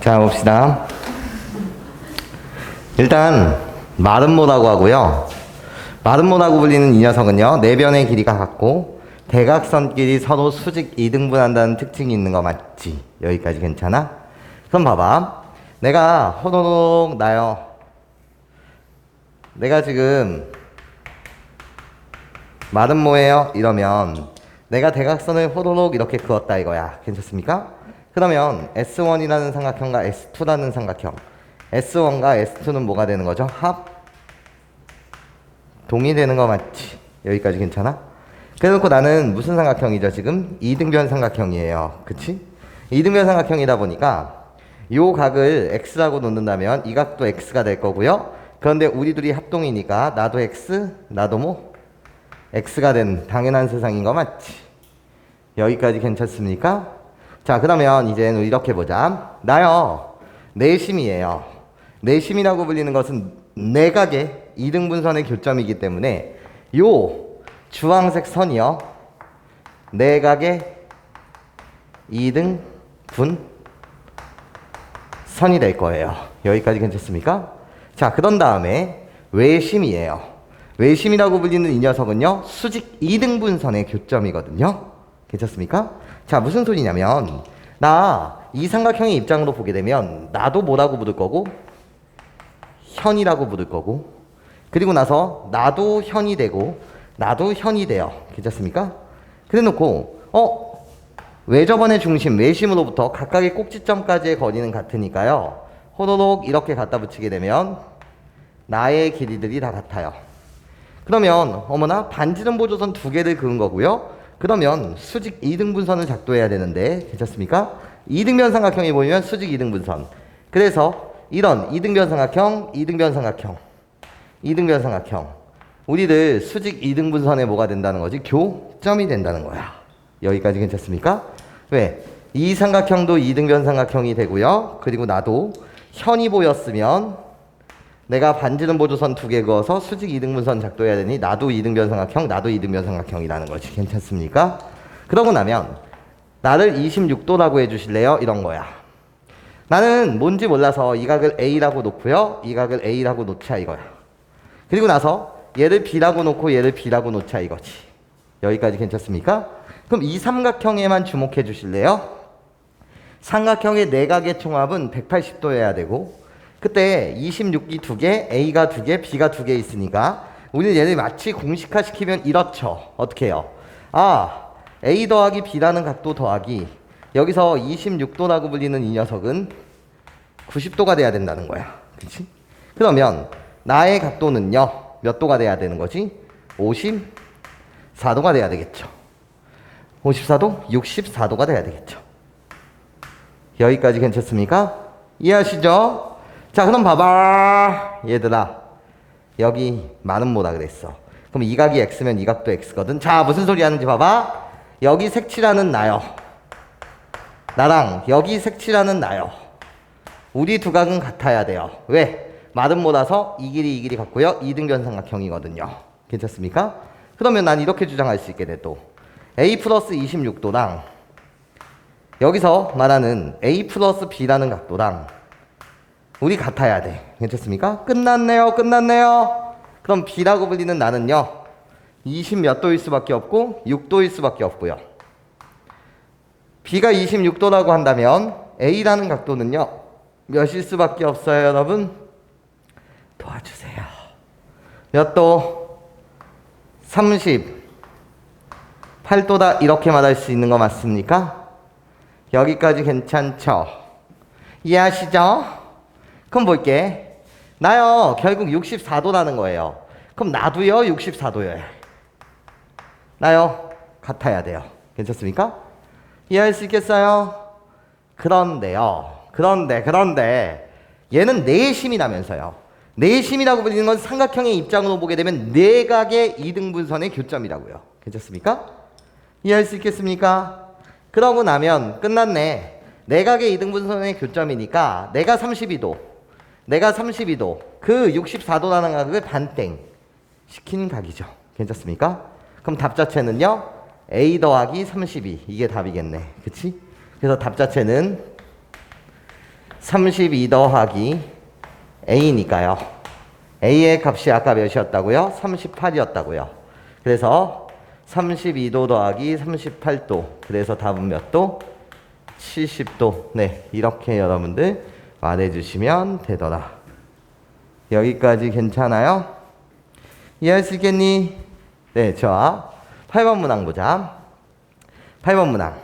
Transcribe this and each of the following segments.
자, 봅시다. 일단 마름모라고 하고요. 마름모라고 불리는 이 녀석은요, 내변의 길이가 같고 대각선끼리 서로 수직 이등분한다는 특징이 있는 거 맞지? 여기까지 괜찮아? 그럼 봐봐. 내가 호로록 나요. 내가 지금 마름모예요 이러면 내가 대각선을 호로록 이렇게 그었다 이거야. 괜찮습니까? 그러면 S1이라는 삼각형과 S2라는 삼각형, S1과 S2는 뭐가 되는 거죠? 합? 동의되는 거 맞지? 여기까지 괜찮아? 그래놓고 나는 무슨 삼각형이죠 지금? 이등변 삼각형이에요. 그치? 이등변 삼각형이다 보니까 요 각을 X라고 놓는다면 이 각도 X가 될 거고요. 그런데 우리 둘이 합동이니까 나도 X, 나도 뭐? X가 된 당연한 세상인 거 맞지? 여기까지 괜찮습니까? 자, 그러면 이제는 이렇게 보자. 나요, 내심이에요. 내심이라고 불리는 것은 내각의 이등분선의 교점이기 때문에 요 주황색 선이요, 내각의 이등분 선이 될 거예요. 여기까지 괜찮습니까? 자, 그런 다음에 외심이에요. 외심이라고 불리는 이 녀석은요, 수직 이등분선의 교점이거든요. 괜찮습니까? 자, 무슨 소리냐면 나 이 삼각형의 입장으로 보게 되면 나도 뭐라고 부를 거고 현이라고 부를 거고, 그리고 나서 나도 현이 되고 나도 현이 돼요. 괜찮습니까? 그래 놓고 외접원의 중심 외심으로부터 각각의 꼭지점까지의 거리는 같으니까요, 호로록 이렇게 갖다 붙이게 되면 나의 길이들이 다 같아요. 그러면 어머나 반지름 보조선 두 개를 그은 거고요. 그러면 수직 이등분선을 작도해야 되는데 괜찮습니까? 이등변 삼각형이 보이면 수직 이등분선. 그래서 이런 이등변 삼각형, 이등변 삼각형, 이등변 삼각형, 우리들 수직 이등분선에 뭐가 된다는 거지? 교점이 된다는 거야. 여기까지 괜찮습니까? 왜? 이 삼각형도 이등변 삼각형이 되고요. 그리고 나도 현이 보였으면 내가 반지름 보조선 두 개 그어서 수직 이등분선 작도해야 되니 나도 이등변 삼각형, 나도 이등변 삼각형이라는 거지. 괜찮습니까? 그러고 나면 나를 26도라고 해주실래요? 이런 거야. 나는 뭔지 몰라서 이 각을 A라고 놓고요, 이 각을 A라고 놓자 이거야. 그리고 나서 얘를 B라고 놓고 얘를 B라고 놓자 이거지. 여기까지 괜찮습니까? 그럼 이 삼각형에만 주목해 주실래요? 삼각형의 내각의 총합은 180도여야 되고, 그때 26기 두 개, A가 두 개, B가 두 개 있으니까 우리는 얘를 마치 공식화 시키면 이렇죠. 어떻게 해요? A 더하기 B라는 각도 더하기 여기서 26도라고 불리는 이 녀석은 90도가 돼야 된다는 거야. 그치? 그러면 나의 각도는요, 몇 도가 돼야 되는 거지? 54도가 돼야 되겠죠. 54도? 64도가 돼야 되겠죠. 여기까지 괜찮습니까? 이해하시죠? 자, 그럼 봐봐 얘들아, 여기 마름모라 그랬어. 그럼 이 각이 X면 이 각도 X거든. 자, 무슨 소리 하는지 봐봐. 여기 색칠하는 나요, 나랑 여기 색칠하는 나요, 우리 두 각은 같아야 돼요. 왜? 마름모라서 이 길이 같고요, 이등변 삼각형이거든요. 괜찮습니까? 그러면 난 이렇게 주장할 수 있게 돼. 또 A 플러스 26도랑 여기서 말하는 A 플러스 B라는 각도랑 우리 같아야 돼. 괜찮습니까? 끝났네요. 그럼 B라고 불리는 나는요, 20 몇 도일 수밖에 없고 6도일 수밖에 없고요. B가 26도라고 한다면 A라는 각도는요, 몇일 수밖에 없어요. 여러분 도와주세요. 몇 도? 38도다 이렇게 말할 수 있는 거 맞습니까? 여기까지 괜찮죠? 이해하시죠? 그럼 볼게. 나요, 결국 64도라는 거예요. 그럼 나도요 64도예요. 나요, 같아야 돼요. 괜찮습니까? 이해할 수 있겠어요? 그런데요, 그런데 얘는 내심이라면서요. 내심이라고 불리는 건 삼각형의 입장으로 보게 되면 내각의 이등분선의 교점이라고요. 괜찮습니까? 이해할 수 있겠습니까? 그러고 나면 끝났네. 내각의 이등분선의 교점이니까 내가 32도, 그 64도라는 각을 반땡 시킨 각이죠. 괜찮습니까? 그럼 답 자체는요, A 더하기 32, 이게 답이겠네. 그치? 그래서 답 자체는 32 더하기 a니까요. a의 값이 아까 몇이었다고요? 38이었다고요. 그래서 32도 더하기 38도. 그래서 답은 몇 도? 70도. 네, 이렇게 여러분들 말해주시면 되더라. 여기까지 괜찮아요? 이해할 수 있겠니? 네, 좋아. 8번 문항 보자. 8번 문항.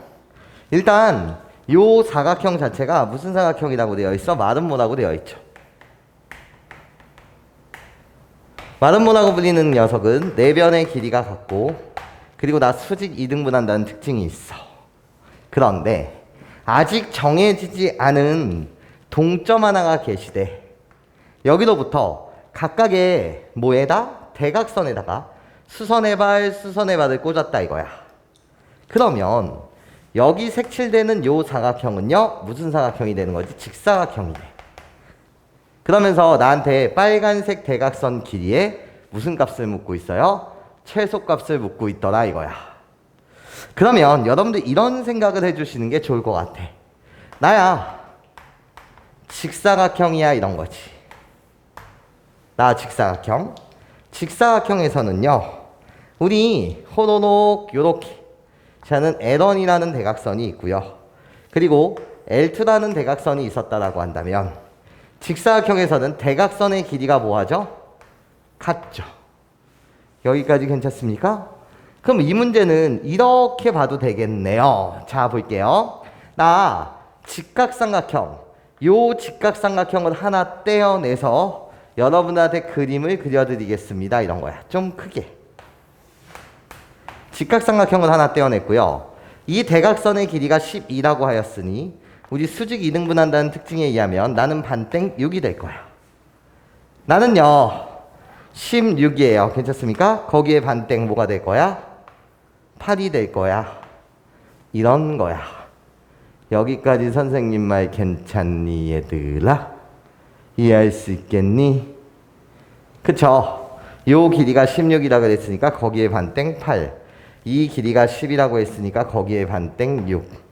일단 요 사각형 자체가 무슨 사각형이라고 되어 있어? 마름모라고 되어 있죠. 마름모라고 불리는 녀석은 내변의 길이가 같고, 그리고 나 수직 이등분한다는 특징이 있어. 그런데 아직 정해지지 않은 동점 하나가 게시돼. 여기로부터 각각의 뭐에다? 대각선에다가 수선의 발을 꽂았다 이거야. 그러면 여기 색칠되는 요 사각형은요, 무슨 사각형이 되는 거지? 직사각형이 돼. 그러면서 나한테 빨간색 대각선 길이에 무슨 값을 묻고 있어요? 최소값을 묻고 있더라 이거야. 그러면 여러분들 이런 생각을 해주시는 게 좋을 것 같아. 나야 직사각형이야 이런 거지. 나 직사각형. 직사각형에서는요, 우리 호로록 요렇게 저는 L1이라는 대각선이 있고요. 그리고 L2라는 대각선이 있었다라고 한다면 직사각형에서는 대각선의 길이가 뭐하죠? 같죠. 여기까지 괜찮습니까? 그럼 이 문제는 이렇게 봐도 되겠네요. 자, 볼게요. 나 직각삼각형, 요 직각삼각형을 하나 떼어내서 여러분한테 그림을 그려드리겠습니다. 이런 거야. 좀 크게. 직각삼각형을 하나 떼어냈고요. 이 대각선의 길이가 12라고 하였으니 우리 수직 이등분한다는 특징에 의하면 나는 반땡 6이 될 거야. 나는요 16이에요. 괜찮습니까? 거기에 반땡 뭐가 될 거야? 8이 될 거야. 이런 거야. 여기까지 선생님 말 괜찮니 얘들아? 이해할 수 있겠니? 그쵸? 요 길이가 16이라고 그랬으니까 거기에 반땡 8. 이 길이가 10이라고 했으니까 거기에 반땡 6.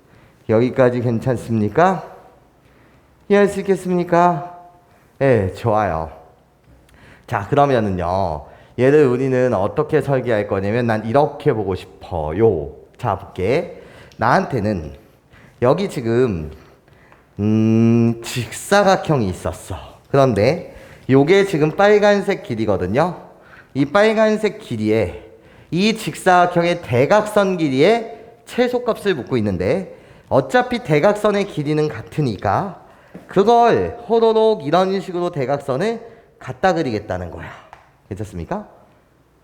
여기까지 괜찮습니까? 이해할 수 있겠습니까? 네, 좋아요. 자, 그러면은요, 얘를 우리는 어떻게 설계할 거냐면 난 이렇게 보고 싶어요. 자, 볼게. 나한테는 여기 지금 직사각형이 있었어. 그런데 요게 지금 빨간색 길이거든요. 이 빨간색 길이에 이 직사각형의 대각선 길이에 최소값을 묻고 있는데 어차피 대각선의 길이는 같으니까 그걸 호로록 이런 식으로 대각선을 갖다 그리겠다는 거야. 괜찮습니까?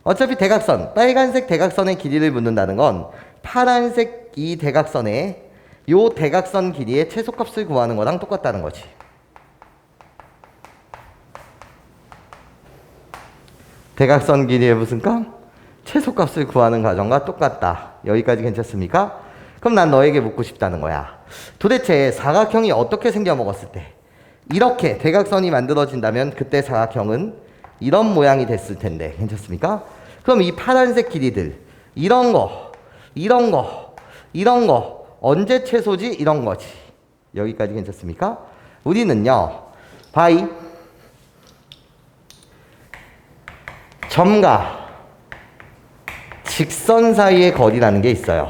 어차피 대각선, 빨간색 대각선의 길이를 묻는다는 건 파란색 이 대각선에 요 대각선 길이의 최소값을 구하는 거랑 똑같다는 거지. 대각선 길이의 무슨 값? 최소값을 구하는 과정과 똑같다. 여기까지 괜찮습니까? 그럼 난 너에게 묻고 싶다는 거야. 도대체 사각형이 어떻게 생겨먹었을 때 이렇게 대각선이 만들어진다면 그때 사각형은 이런 모양이 됐을 텐데 괜찮습니까? 그럼 이 파란색 길이들 이런 거 언제 최소지? 이런 거지. 여기까지 괜찮습니까? 우리는요 바이 점과 직선 사이의 거리라는 게 있어요.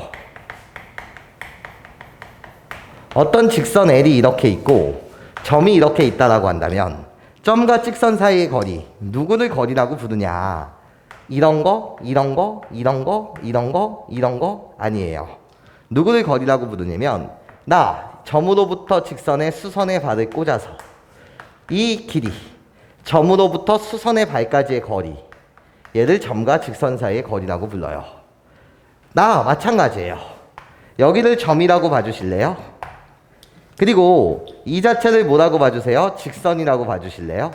어떤 직선 L이 이렇게 있고 점이 이렇게 있다라고 한다면 점과 직선 사이의 거리, 누구를 거리라고 부르냐? 이런 거 아니에요. 누구를 거리라고 부르냐면 나 점으로부터 직선에 수선의 발을 꽂아서 이 길이 점으로부터 수선의 발까지의 거리, 얘를 점과 직선 사이의 거리라고 불러요. 나 마찬가지예요. 여기를 점이라고 봐주실래요? 그리고 이 자체를 뭐라고 봐주세요? 직선이라고 봐주실래요?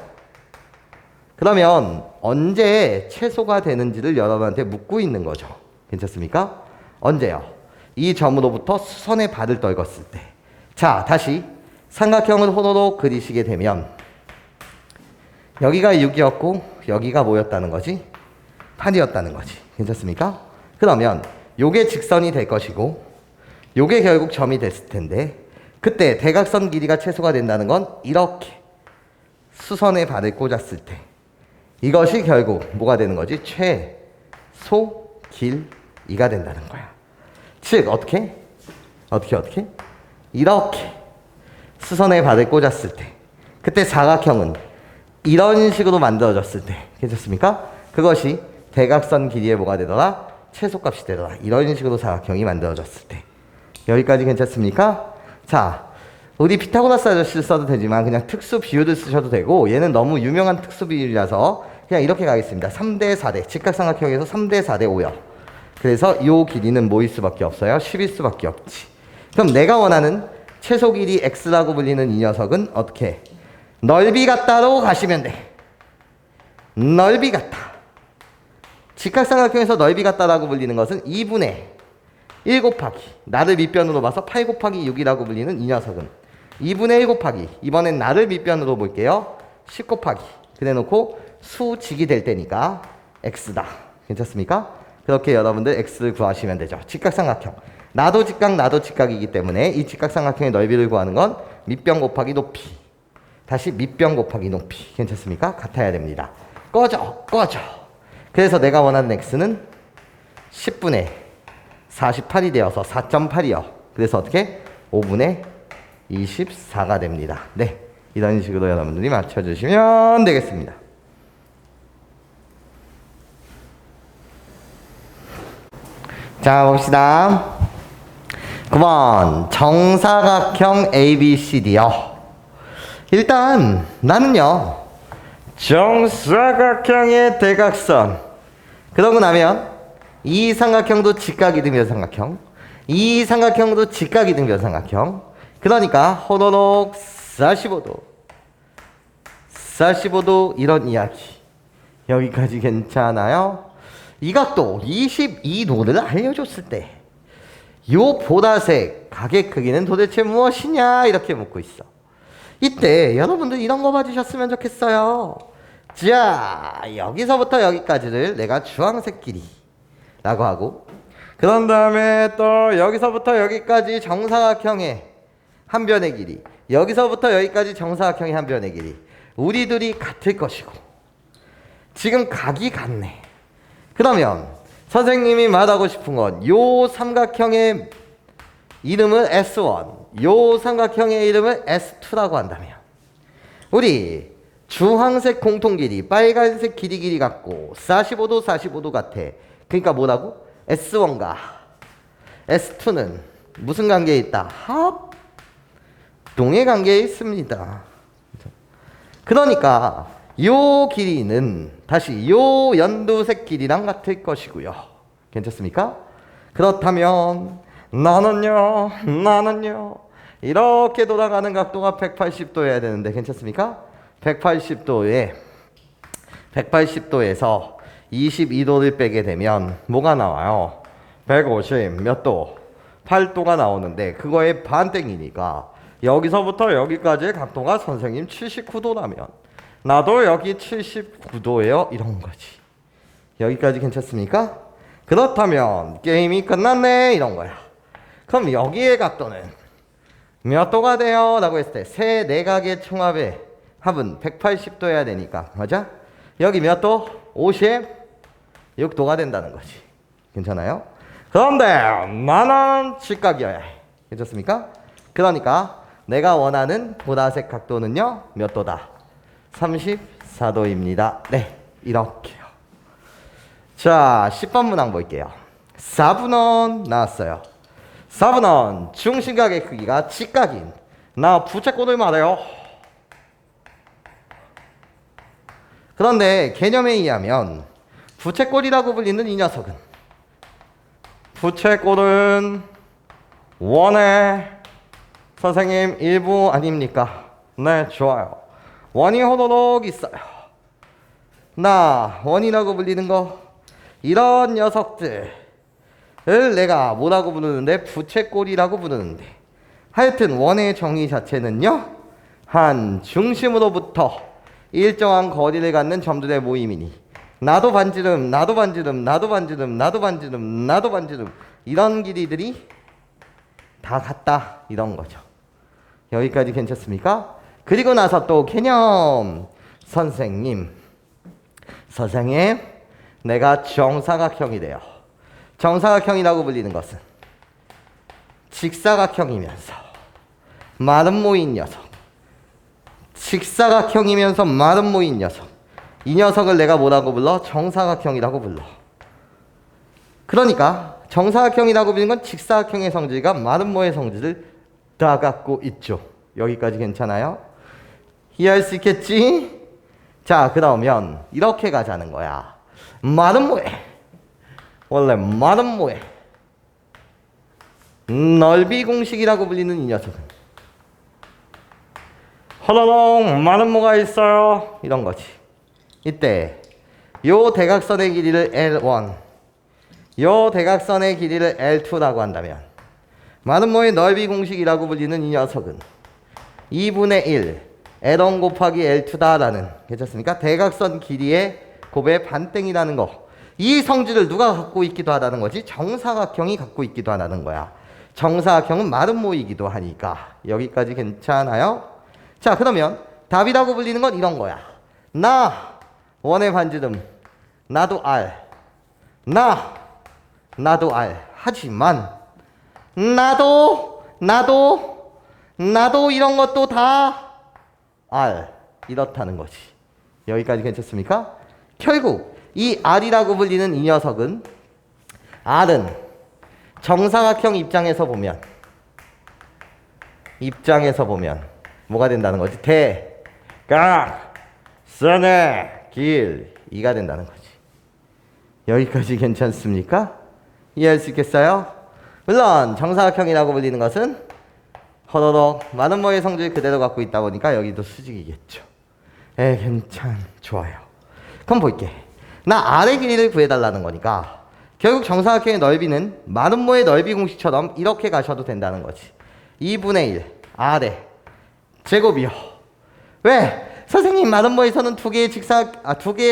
그러면 언제 최소가 되는지를 여러분한테 묻고 있는 거죠. 괜찮습니까? 언제요? 이 점으로부터 수선의 발을 떨궜을 때. 자, 다시 삼각형을 호로록 그리시게 되면 여기가 6이었고 여기가 뭐였다는 거지? 8이었다는 거지. 괜찮습니까? 그러면 요게 직선이 될 것이고 요게 결국 점이 됐을 텐데 그때 대각선 길이가 최소가 된다는 건 이렇게 수선의 발을 꽂았을 때 이것이 결국 뭐가 되는 거지? 최소 길이가 된다는 거야. 즉 어떻게? 이렇게 수선의 발을 꽂았을 때 그때 사각형은 이런 식으로 만들어졌을 때 괜찮습니까? 그것이 대각선 길이의 뭐가 되더라? 최소값이 되더라. 이런 식으로 사각형이 만들어졌을 때 여기까지 괜찮습니까? 자, 우리 피타고라스 아저씨를 써도 되지만 그냥 특수 비율을 쓰셔도 되고 얘는 너무 유명한 특수 비율이라서 그냥 이렇게 가겠습니다. 3대 4대 직각삼각형에서 3대 4대 5요. 그래서 이 길이는 뭐일 수밖에 없어요? 10일 수밖에 없지. 그럼 내가 원하는 최소 길이 x라고 불리는 이 녀석은 어떻게? 넓이 같다로 가시면 돼. 넓이 같다. 직각삼각형에서 넓이 같다라고 불리는 것은 2분의 1 곱하기 나를 밑변으로 봐서 8 곱하기 6이라고 불리는 이 녀석은 2분의 1 곱하기 이번엔 나를 밑변으로 볼게요. 10 곱하기 그래놓고 수직이 될 때니까 x다. 괜찮습니까? 그렇게 여러분들 x를 구하시면 되죠. 직각삼각형 나도 직각 나도 직각이기 때문에 이 직각삼각형의 넓이를 구하는 건 밑변 곱하기 높이 다시 밑변 곱하기 높이 괜찮습니까? 같아야 됩니다. 꺼져 그래서 내가 원하는 x는 10분의 48이 되어서 4.8이요. 그래서 어떻게? 5분의 24가 됩니다. 네, 이런 식으로 여러분들이 맞춰주시면 되겠습니다. 자, 봅시다. 9번 정사각형 ABCD요. 일단 나는요 정사각형의 대각선 그러고 나면 이 삼각형도 직각이 등변 삼각형 이 삼각형도 직각이 등변 삼각형 그러니까 호로록 45도 이런 이야기 여기까지 괜찮아요? 이 각도 22도를 알려줬을 때 요 보라색 각의 크기는 도대체 무엇이냐 이렇게 묻고 있어. 이때 여러분들 이런 거 봐주셨으면 좋겠어요. 자, 여기서부터 여기까지를 내가 주황색 길이 라고 하고 그런 다음에 또 여기서부터 여기까지 정사각형의 한 변의 길이 여기서부터 여기까지 정사각형의 한 변의 길이 우리 둘이 같을 것이고 지금 각이 같네. 그러면 선생님이 말하고 싶은 건 요 삼각형의 이름을 S1 요 삼각형의 이름을 S2라고 한다면 우리 주황색 공통 길이 빨간색 길이 같고 45도 같아. 그러니까 뭐라고? S1과 S2는 무슨 관계에 있다? 합동의 관계에 있습니다. 그러니까 요 길이는 다시 요 연두색 길이랑 같을 것이고요. 괜찮습니까? 그렇다면 나는요 이렇게 돌아가는 각도가 180도여야 되는데 괜찮습니까? 180도에서 22도를 빼게 되면 뭐가 나와요? 150 몇 도? 8도가 나오는데 그거의 반땡이니까 여기서부터 여기까지의 각도가 선생님 79도라면 나도 여기 79도예요 이런 거지. 여기까지 괜찮습니까? 그렇다면 게임이 끝났네 이런 거야. 그럼 여기의 각도는 몇 도가 돼요? 라고 했을 때 세 내각의 총합의 합은 180도여야 되니까 맞아? 여기 몇 도? 56도가 된다는 거지. 괜찮아요? 그런데 나는 직각이어야 해. 괜찮습니까? 그러니까 내가 원하는 보라색 각도는요 몇 도다? 34도입니다. 네, 이렇게요. 자, 10번 문항 볼게요. 4분원 나왔어요. 4분원 중심각의 크기가 직각인 나 부채꼴을 말해요. 그런데 개념에 의하면 부채꼴이라고 불리는 이 녀석은 부채꼴은 원의 선생님 일부 아닙니까? 네, 좋아요. 원이 호로록 있어요. 나 원이라고 불리는 거 이런 녀석들을 내가 뭐라고 부르는데 부채꼴이라고 부르는데 하여튼 원의 정의 자체는요 한 중심으로부터 일정한 거리를 갖는 점들의 모임이니 나도 반지름 이런 길이들이 다 같다 이런 거죠. 여기까지 괜찮습니까? 그리고 나서 또 개념. 선생님, 내가 정사각형이래요. 정사각형이라고 불리는 것은 직사각형이면서 말은 모인 녀석. 직사각형이면서 말은 모인 녀석. 이 녀석을 내가 뭐라고 불러? 정사각형이라고 불러. 그러니까 정사각형이라고 불리는 건 직사각형의 성질과 말은 모의 성질을 다 갖고 있죠. 여기까지 괜찮아요? 이해할 수 있겠지? 자, 그러면 이렇게 가자는 거야. 말은 뭐해? 원래 말은 뭐해? 넓이 공식이라고 불리는 이 녀석은 허러렁 말은 뭐가 있어요? 이런 거지. 이때 요 대각선의 길이를 L1, 요 대각선의 길이를 L2라고 한다면 말은 뭐의 넓이 공식이라고 불리는 이 녀석은 2분의 1 L1 곱하기 L2다라는, 괜찮습니까? 대각선 길이의 곱의 반땡이라는 거. 이 성질을 누가 갖고 있기도 하다는 거지? 정사각형이 갖고 있기도 하다는 거야. 정사각형은 말은 모이기도 하니까. 여기까지 괜찮아요? 자, 그러면 답이라고 불리는 건 이런 거야. 나 원의 반지름 나도 R, 나도 R. 하지만 나도 이런 것도 다 R. 이렇다는 거지. 여기까지 괜찮습니까? 결국 이 R이라고 불리는 이 녀석은, R은 정사각형 입장에서 보면 뭐가 된다는 거지? 대각선의 길이가 된다는 거지. 여기까지 괜찮습니까? 이해할 수 있겠어요? 물론 정사각형이라고 불리는 것은 허더덕 많은 모의 성질 그대로 갖고 있다 보니까 여기도 수직이겠죠. 좋아요. 그럼 볼게. 나 R의 길이를 구해달라는 거니까 결국 정사각형의 넓이는 많은 모의 넓이 공식처럼 이렇게 가셔도 된다는 거지. 2분의 1 R의 제곱이요. 왜? 선생님, 많은 모에서는 두 개의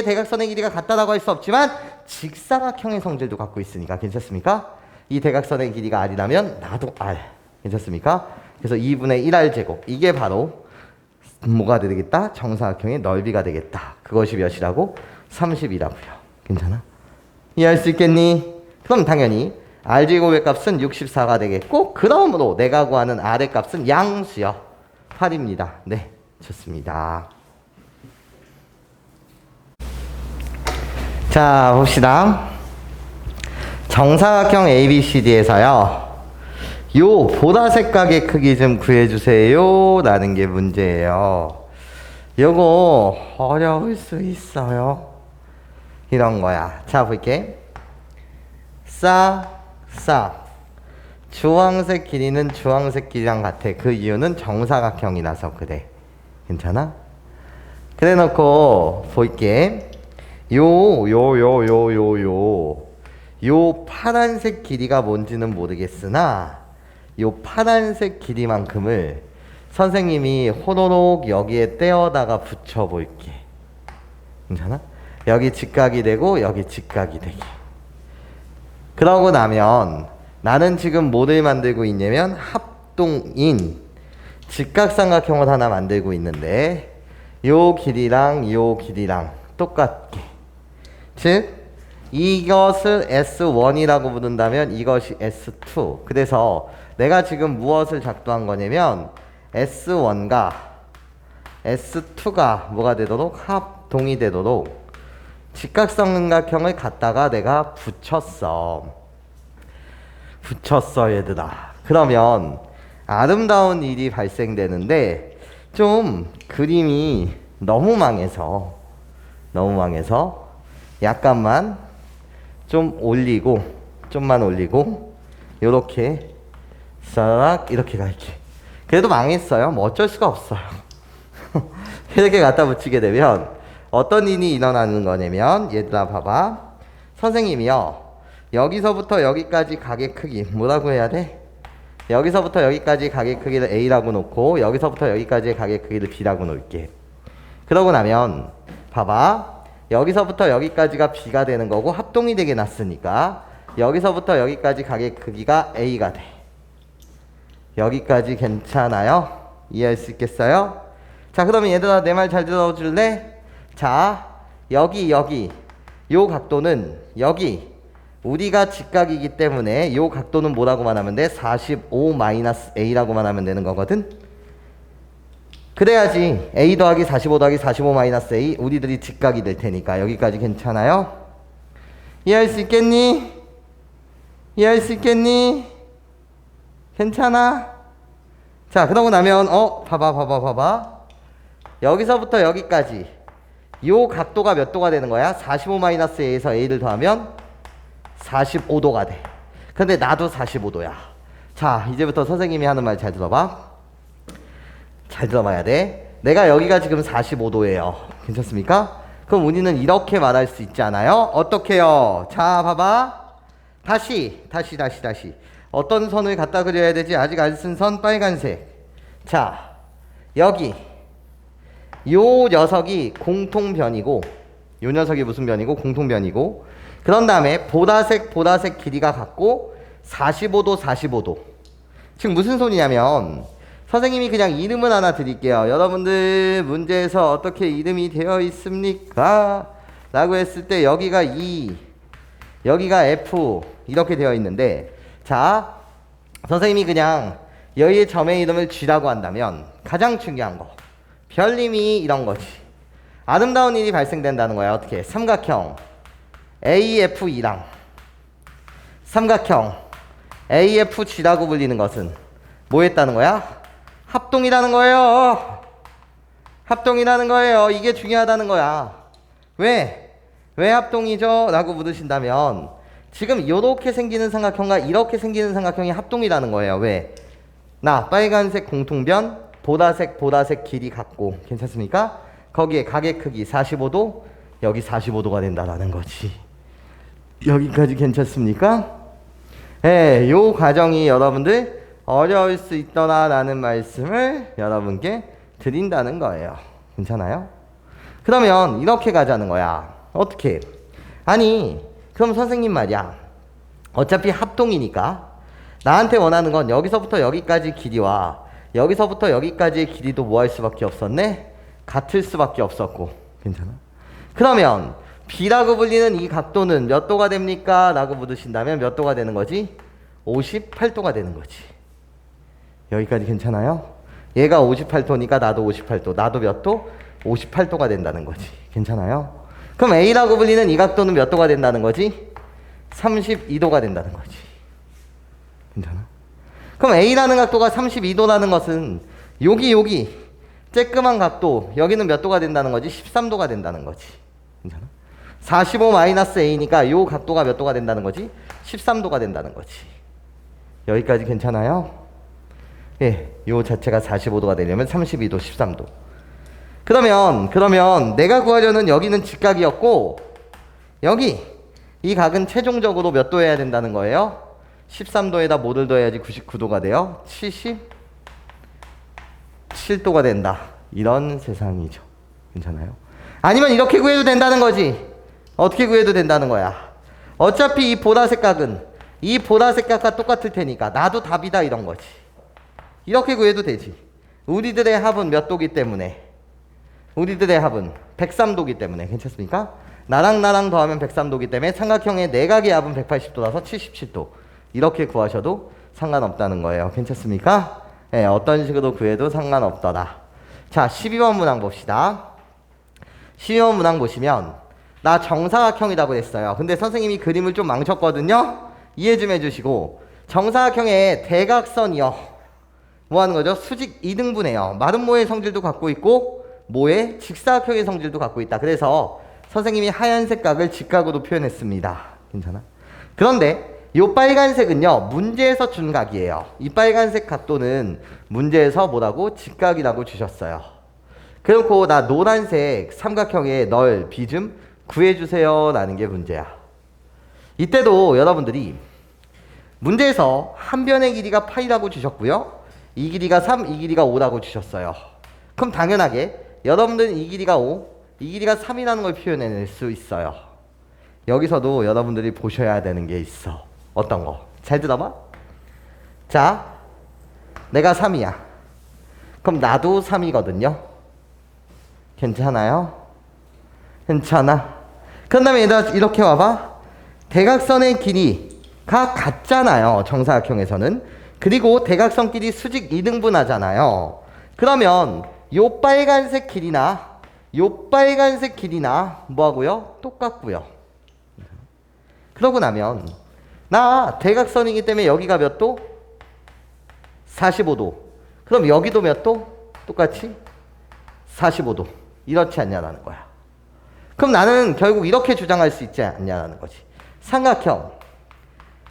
대각선의 길이가 같다라고 할 수 없지만 직사각형의 성질도 갖고 있으니까 괜찮습니까? 이 대각선의 길이가 R이라면 나도 R. 괜찮습니까? 그래서 2분의 1R 제곱. 이게 바로 뭐가 되겠다? 정사각형의 넓이가 되겠다. 그것이 몇이라고? 30이라고요. 괜찮아? 이해할 수 있겠니? 그럼 당연히 R 제곱의 값은 64가 되겠고, 그러므로 내가 구하는 R의 값은 양수요. 8입니다. 네, 좋습니다. 자, 봅시다. 정사각형 ABCD에서요. 요 보라색 각의 크기 좀 구해주세요 라는 게 문제예요. 요거 어려울 수 있어요. 이런 거야. 자, 볼게. 주황색 길이는 주황색 길이랑 같아. 그 이유는 정사각형이라서 그래. 괜찮아? 그래 놓고 볼게. 요 파란색 길이가 뭔지는 모르겠으나 요 파란색 길이만큼을 선생님이 호로록 여기에 떼어다가 붙여볼게. 괜찮아? 여기 직각이 되고 여기 직각이 되게. 그러고 나면 나는 지금 뭐를 만들고 있냐면 합동인 직각삼각형을 하나 만들고 있는데 요 길이랑 요 길이랑 똑같게, 즉 이것을 S1이라고 부른다면 이것이 S2. 그래서 내가 지금 무엇을 작동한 거냐면 S1과 S2가 뭐가 되도록 합동이 되도록 직각삼각형을 갖다가 내가 붙였어 얘들아. 그러면 아름다운 일이 발생되는데 좀 그림이 너무 망해서 약간만 좀만 올리고 요렇게 싹 이렇게 갈게. 그래도 망했어요. 뭐 어쩔 수가 없어요. 이렇게 갖다 붙이게 되면 어떤 일이 일어나는 거냐면, 얘들아 봐봐. 선생님이요, 여기서부터 여기까지 각의 크기 뭐라고 해야 돼? 여기서부터 여기까지 각의 크기를 A라고 놓고 여기서부터 여기까지의 각의 크기를 B라고 놓을게. 그러고 나면 봐봐, 여기서부터 여기까지가 B가 되는 거고 합동이 되게 놨으니까 여기서부터 여기까지 각의 크기가 A가 돼. 여기까지 괜찮아요? 이해할 수 있겠어요? 자, 그러면 얘들아 내 말 잘 들어줄래? 자, 여기 요 각도는 여기 우리가 직각이기 때문에 요 각도는 뭐라고만 하면 돼? 45-a라고만 하면 되는 거거든. 그래야지 a 더하기 45 더하기 45-a 우리들이 직각이 될 테니까. 여기까지 괜찮아요? 이해할 수 있겠니? 이해할 수 있겠니? 괜찮아? 자, 그러고 나면 봐봐. 여기서부터 여기까지 요 각도가 몇 도가 되는 거야? 45-a에서 a를 더하면 45도가 돼. 근데 나도 45도야. 자, 이제부터 선생님이 하는 말 잘 들어봐. 잘 들어봐야 돼. 내가 여기가 지금 45도예요. 괜찮습니까? 그럼 우리는 이렇게 말할 수 있잖아요. 어떻게요? 자, 봐봐. 다시. 어떤 선을 갖다 그려야 되지? 아직 안 쓴 선 빨간색. 자, 여기 요 녀석이 공통변이고, 요 녀석이 무슨 변이고? 공통변이고, 그런 다음에 보라색 길이가 같고 45도. 지금 무슨 소리냐면 선생님이 그냥 이름을 하나 드릴게요. 여러분들 문제에서 어떻게 이름이 되어 있습니까? 라고 했을 때 여기가 E, 여기가 F 이렇게 되어 있는데, 자, 선생님이 그냥 여기의 점의 이름을 G라고 한다면 가장 중요한 거 별님이 이런 거지. 아름다운 일이 발생된다는 거야. 어떻게? 삼각형 AFE랑 삼각형 AFG라고 불리는 것은 뭐 했다는 거야? 합동이라는 거예요. 합동이라는 거예요. 이게 중요하다는 거야. 왜 합동이죠? 라고 물으신다면 지금 이렇게 생기는 삼각형과 이렇게 생기는 삼각형이 합동이라는 거예요. 왜? 나 빨간색 공통변, 보라색 길이 같고, 괜찮습니까? 거기에 각의 크기 45도, 여기 45도가 된다라는 거지. 여기까지 괜찮습니까? 예, 요 과정이 여러분들 어려울 수 있더라라는 말씀을 여러분께 드린다는 거예요. 괜찮아요? 그러면 이렇게 가자는 거야. 어떻게? 아니, 그럼 선생님 말이야. 어차피 합동이니까 나한테 원하는 건 여기서부터 여기까지 길이와 여기서부터 여기까지의 길이도 뭐 할 수밖에 없었네? 같을 수밖에 없었고. 괜찮아? 그러면 B라고 불리는 이 각도는 몇 도가 됩니까? 라고 물으신다면 몇 도가 되는 거지? 58도가 되는 거지. 여기까지 괜찮아요? 얘가 58도니까 나도 58도. 나도 몇 도? 58도가 된다는 거지. 괜찮아요? 그럼 A라고 불리는 이 각도는 몇 도가 된다는 거지? 32도가 된다는 거지. 괜찮아? 그럼 A라는 각도가 32도라는 것은 여기 쬐끄만 각도 여기는 몇 도가 된다는 거지? 13도가 된다는 거지. 괜찮아? 45-a니까 요 각도가 몇 도가 된다는 거지? 13도가 된다는 거지. 여기까지 괜찮아요? 예, 요 자체가 45도가 되려면 32도, 13도. 그러면 내가 구하려는 여기는 직각이었고, 여기 이 각은 최종적으로 몇 도여야 된다는 거예요? 13도에다 뭐를 더해야지 99도가 돼요? 77도가 된다. 이런 세상이죠. 괜찮아요? 아니면 이렇게 구해도 된다는 거지. 어떻게 구해도 된다는 거야. 어차피 이 보라색 각은 이 보라색 각과 똑같을 테니까 나도 답이다 이런 거지. 이렇게 구해도 되지. 우리들의 합은 몇 도기 때문에? 우리들의 합은 103도기 때문에. 괜찮습니까? 나랑 더하면 103도기 때문에 삼각형의 내각의 합은 180도라서 77도. 이렇게 구하셔도 상관없다는 거예요. 괜찮습니까? 네, 어떤 식으로 구해도 상관없더라. 자, 12번 문항 봅시다. 12번 문항 보시면 나 정사각형이라고 했어요. 근데 선생님이 그림을 좀 망쳤거든요. 이해 좀 해주시고, 정사각형의 대각선이요. 뭐 하는 거죠? 수직 2등분해요. 마름모의 성질도 갖고 있고 모의 직사각형의 성질도 갖고 있다. 그래서 선생님이 하얀색 각을 직각으로 표현했습니다. 괜찮아? 그런데 요 빨간색은요, 문제에서 준 각이에요. 이 빨간색 각도는 문제에서 뭐라고? 직각이라고 주셨어요. 그렇고 나 노란색 삼각형의 널, 비 좀 구해주세요 라는 게 문제야. 이때도 여러분들이 문제에서 한 변의 길이가 파이라고 주셨고요, 이 길이가 3, 이 길이가 5라고 주셨어요. 그럼 당연하게 여러분들은 이 길이가 5, 이 길이가 3이라는 걸 표현해낼 수 있어요. 여기서도 여러분들이 보셔야 되는 게 있어. 어떤 거? 잘 들어봐. 자, 내가 3이야. 그럼 나도 3이거든요. 괜찮아요? 괜찮아. 그 다음에 얘들아 이렇게 와봐. 대각선의 길이가 같잖아요. 정사각형에서는. 그리고 대각선끼리 수직 이등분하잖아요. 그러면 요 빨간색 길이나 요 빨간색 길이나 뭐하고요? 똑같고요. 그러고 나면 나 대각선이기 때문에 여기가 몇 도? 45도. 그럼 여기도 몇 도? 똑같이 45도. 이렇지 않냐라는 거야. 그럼 나는 결국 이렇게 주장할 수 있지 않냐라는 거지. 삼각형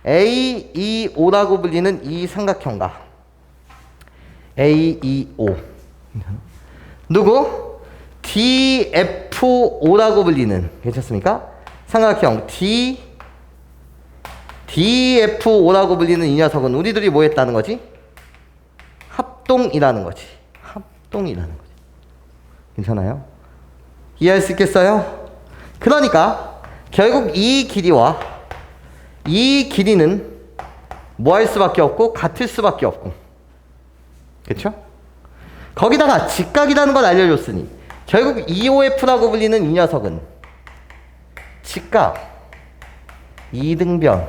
AEO라고 불리는 이 삼각형과 AEO 누구? DFO라고 불리는 괜찮습니까? 삼각형 DFO라고 불리는 이 녀석은 우리들이 뭐 했다는 거지? 합동이라는 거지. 합동이라는 거지. 괜찮아요? 이해할 수 있겠어요? 그러니까 결국 이 길이와 이 길이는 뭐 할 수밖에 없고 같을 수밖에 없고. 그쵸? 거기다가 직각이라는 걸 알려줬으니 결국 EOF라고 불리는 이 녀석은 직각, 이등변,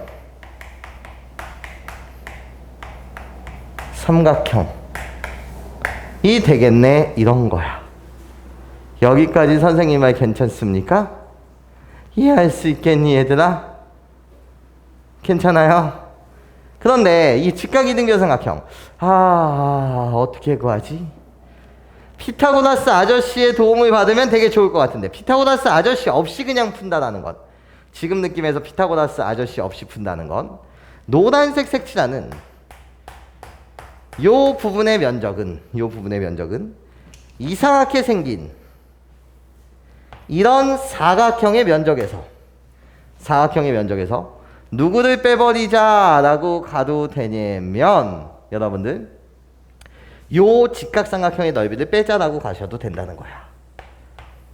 삼각형이 되겠네 이런 거야. 여기까지 선생님 말 괜찮습니까? 이해할 수 있겠니 얘들아? 괜찮아요? 그런데 이 직각이등변 삼각형 어떻게 구하지? 피타고라스 아저씨의 도움을 받으면 되게 좋을 것 같은데 피타고라스 아저씨 없이 그냥 푼다라는 것, 지금 느낌에서 피타고라스 아저씨 없이 푼다는 건 노란색 색칠하는 요 부분의 면적은 이상하게 생긴 이런 사각형의 면적에서 누구를 빼버리자라고 가도 되냐면 여러분들 요 직각삼각형의 넓이를 빼자라고 가셔도 된다는 거야.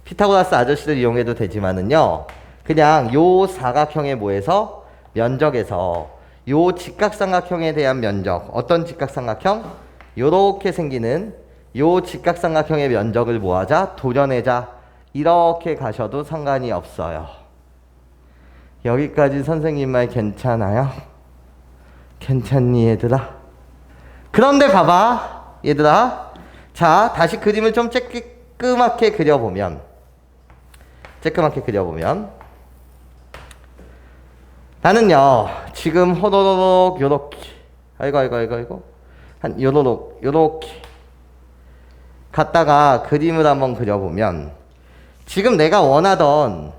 피타고라스 아저씨를 이용해도 되지만은요 그냥 요 사각형의 뭐에서 면적에서 요 직각삼각형에 대한 면적, 어떤 직각삼각형? 요렇게 생기는 요 직각삼각형의 면적을 뭐하자? 도려내자. 이렇게 가셔도 상관이 없어요. 여기까지 선생님 말 괜찮아요? 괜찮니 얘들아? 그런데 봐봐 얘들아, 자 다시 그림을 좀 쬐끄맣게 그려보면 나는요 지금 호로록 요렇게 아이고 한 요렇게 갖다가 그림을 한번 그려보면 지금 내가 원하던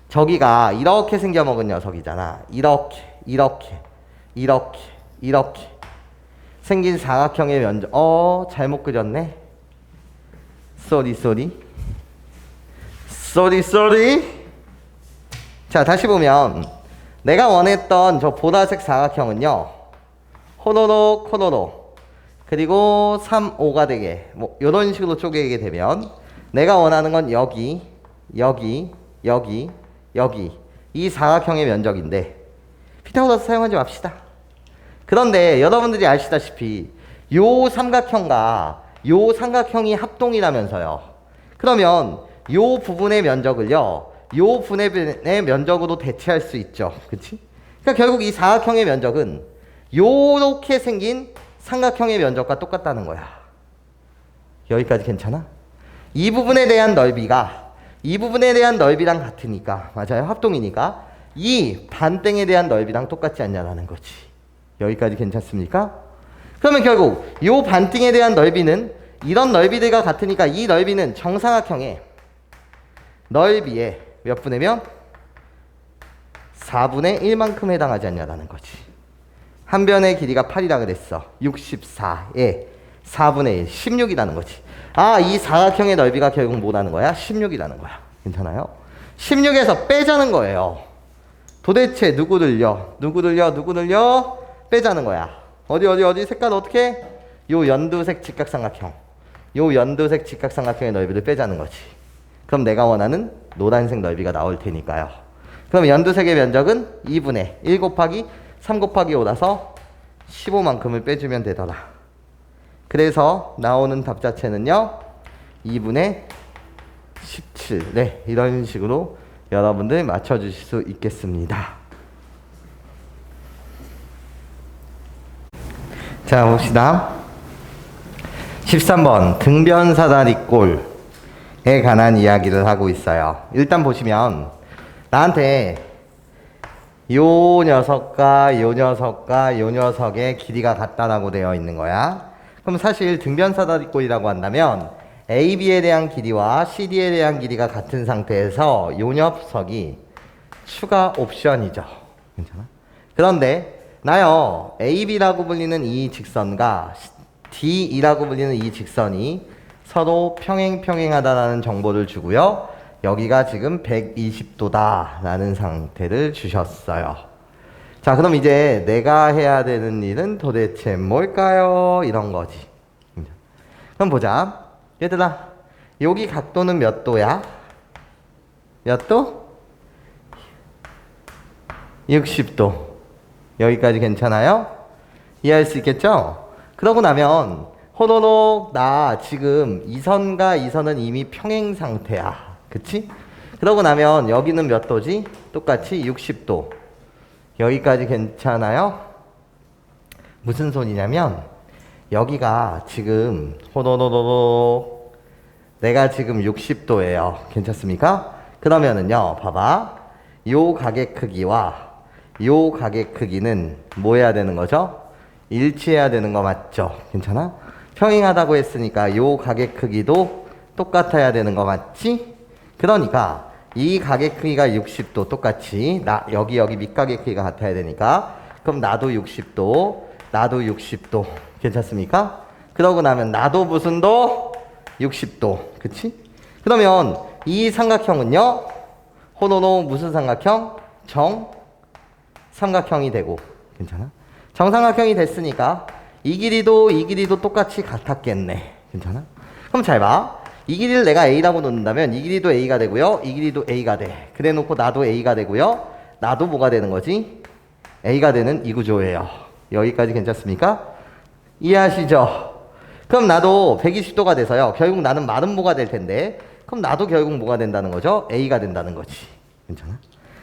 저기가 이렇게 생겨먹은 녀석이잖아. 이렇게 생긴 사각형의 면적. 잘못 그렸네. 쏘리. 자 다시 보면 내가 원했던 저 보라색 사각형은요 호로록 그리고 3, 5가 되게 뭐 요런 식으로 쪼개게 되면 내가 원하는 건 여기 이 사각형의 면적인데 피타고라스 사용하지 맙시다. 그런데 여러분들이 아시다시피 요 삼각형과 요 삼각형이 합동이라면서요. 그러면 요 부분의 면적을요 요 분의 면적으로 대체할 수 있죠. 그치? 그러니까 결국 이 사각형의 면적은 요렇게 생긴 삼각형의 면적과 똑같다는 거야. 여기까지 괜찮아? 이 부분에 대한 넓이랑 같으니까, 맞아요? 합동이니까 이 반땡에 대한 넓이랑 똑같지 않냐라는 거지. 여기까지 괜찮습니까? 그러면 결국 요 반띵에 대한 넓이는 이런 넓이들과 같으니까 이 넓이는 정사각형의 넓이의 몇 분의면? 4분의 1만큼 해당하지 않냐라는 거지. 한 변의 길이가 8이라 그랬어. 64에 4분의 1, 16이라는 거지. 이 사각형의 넓이가 결국 뭐라는 거야? 16이라는 거야. 괜찮아요? 16에서 빼자는 거예요. 도대체 누구를요? 빼자는 거야. 어디? 색깔 어떻게? 요 연두색 직각삼각형의 넓이를 빼자는 거지. 그럼 내가 원하는 노란색 넓이가 나올 테니까요. 그럼 연두색의 면적은 2분의 1 곱하기 3 곱하기 5라서 15만큼을 빼주면 되더라. 그래서 나오는 답 자체는요 2분의 17. 네, 이런 식으로 여러분들 맞춰주실 수 있겠습니다. 자, 봅시다. 13번 등변사다리꼴에 관한 이야기를 하고 있어요. 일단 보시면 나한테 요 녀석과 요 녀석과 요 녀석의 길이가 같다라고 되어 있는 거야. 그럼 사실 등변사다리꼴이라고 한다면 AB에 대한 길이와 CD에 대한 길이가 같은 상태에서 요 녀석이 추가 옵션이죠. 괜찮아? 그런데 나요 AB라고 불리는 이 직선과 DE라고 불리는 이 직선이 서로 평행하다라는 정보를 주고요. 여기가 지금 120도다 라는 상태를 주셨어요. 자, 그럼 이제 내가 해야 되는 일은 도대체 뭘까요? 이런 거지. 그럼 보자. 얘들아, 여기 각도는 몇 도야? 몇 도? 60도. 여기까지 괜찮아요? 이해할 수 있겠죠? 그러고 나면 호로록 나 지금 이 선과 이 선은 이미 평행 상태야. 그치? 그러고 나면 여기는 몇 도지? 똑같이 60도. 여기까지 괜찮아요? 무슨 소리냐면 여기가 지금 호로로로록 내가 지금 60도예요. 괜찮습니까? 그러면은요 봐봐. 요 가게 크기와 요 가게 크기는 뭐 해야 되는 거죠? 일치해야 되는 거 맞죠? 괜찮아? 평행하다고 했으니까 요 가게 크기도 똑같아야 되는 거 맞지? 그러니까 이 가게 크기가 60도 똑같이 여기 밑가게 크기가 같아야 되니까 그럼 나도 60도 나도 60도 괜찮습니까? 그러고 나면 나도 무슨 도? 60도 그치? 그러면 이 삼각형은요 호노노 무슨 삼각형? 정삼각형이 되고 괜찮아? 정삼각형이 됐으니까 이 길이도 똑같이 같았겠네. 괜찮아? 그럼 잘 봐. 이 길이를 내가 A라고 놓는다면 이 길이도 A가 되고요. 이 길이도 A가 돼. 그래 놓고 나도 A가 되고요. 나도 뭐가 되는 거지? A가 되는 이 구조예요. 여기까지 괜찮습니까? 이해하시죠? 그럼 나도 120도가 돼서요. 결국 나는 마른 모가 될 텐데 그럼 나도 결국 뭐가 된다는 거죠? A가 된다는 거지. 괜찮아?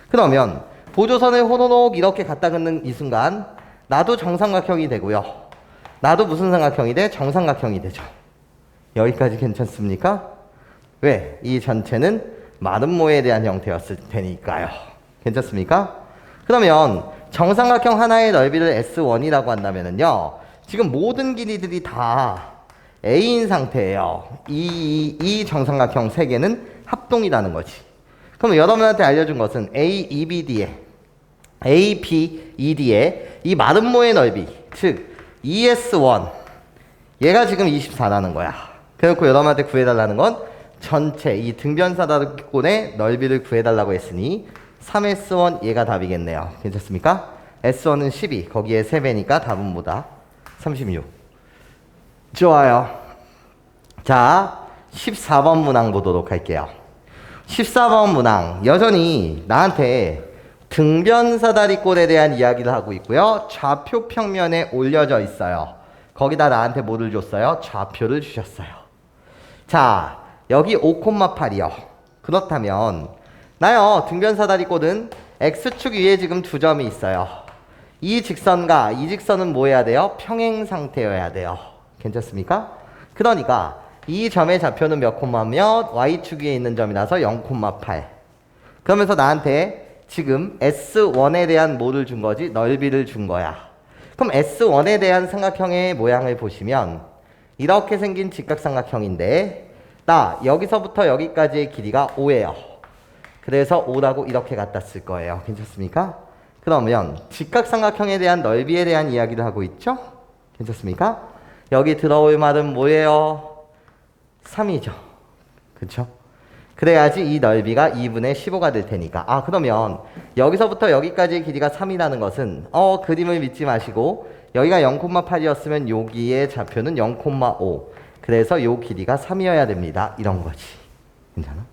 그러면 보조선을 호로록 이렇게 갖다 긋는 이 순간 나도 정삼각형이 되고요. 나도 무슨 삼각형이 돼? 정삼각형이 되죠. 여기까지 괜찮습니까? 왜? 이 전체는 마른 모에 대한 형태였을 테니까요. 괜찮습니까? 그러면 정삼각형 하나의 넓이를 S1이라고 한다면은요. 지금 모든 길이들이 다 A인 상태예요. 이 정삼각형 세 개는 합동이라는 거지. 그럼 여러분한테 알려준 것은 ABED에 이 마른 모의 넓이, 즉 ES1 얘가 지금 24라는 거야. 그래놓고 여러분한테 구해달라는 건 전체 이 등변사다리꼴의 넓이를 구해달라고 했으니 3S1 얘가 답이겠네요. 괜찮습니까? S1은 12 거기에 3배니까 답은 뭐다? 36. 좋아요. 자 14번 문항 보도록 할게요. 14번 문항 여전히 나한테 등변사다리꼴에 대한 이야기를 하고 있고요. 좌표 평면에 올려져 있어요. 거기다 나한테 뭐를 줬어요? 좌표를 주셨어요. 자, 여기 5,8이요. 그렇다면 나요 등변사다리꼴은 X축 위에 지금 두 점이 있어요. 이 직선과 이 직선은 뭐 해야 돼요? 평행 상태여야 돼요. 괜찮습니까? 그러니까 이 점의 좌표는 몇 콤마면 Y축 위에 있는 점이라서 0,8. 그러면서 나한테 지금 S1에 대한 뭐를 준 거지? 넓이를 준 거야. 그럼 S1에 대한 삼각형의 모양을 보시면 이렇게 생긴 직각삼각형인데 나 여기서부터 여기까지의 길이가 5예요. 그래서 5라고 이렇게 갖다 쓸 거예요. 괜찮습니까? 그러면 직각삼각형에 대한 넓이에 대한 이야기를 하고 있죠? 괜찮습니까? 여기 들어올 말은 뭐예요? 3이죠. 그쵸? 그래야지 이 넓이가 2분의 15가 될 테니까. 아, 그러면 여기서부터 여기까지의 길이가 3이라는 것은 그림을 믿지 마시고 여기가 0,8이었으면 여기의 좌표는 0,5. 그래서 요 길이가 3이어야 됩니다. 이런 거지. 괜찮아?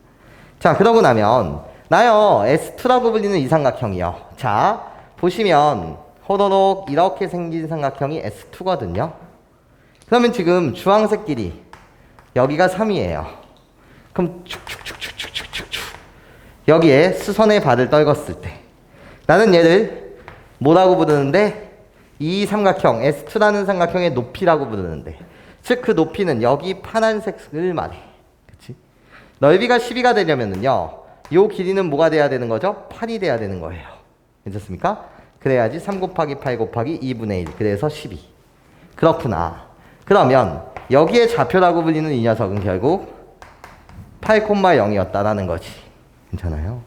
자, 그러고 나면 나요 S2라고 불리는 이 삼각형이요. 자, 보시면 호로록 이렇게 생긴 삼각형이 S2거든요. 그러면 지금 주황색 길이 여기가 3이에요. 그럼 축축축축축축축 여기에 수선의 발을 떨궜을 때 나는 얘를 뭐라고 부르는데 이 삼각형 S2라는 삼각형의 높이라고 부르는데 즉 그 높이는 여기 파란색을 말해. 그치? 넓이가 12가 되려면은요 요 길이는 뭐가 돼야 되는 거죠? 8이 돼야 되는 거예요. 괜찮습니까? 그래야지 3 곱하기 8 곱하기 2분의 1 그래서 12. 그렇구나. 그러면 여기에 좌표라고 불리는 이 녀석은 결국 8,0이었다라는 거지. 괜찮아요?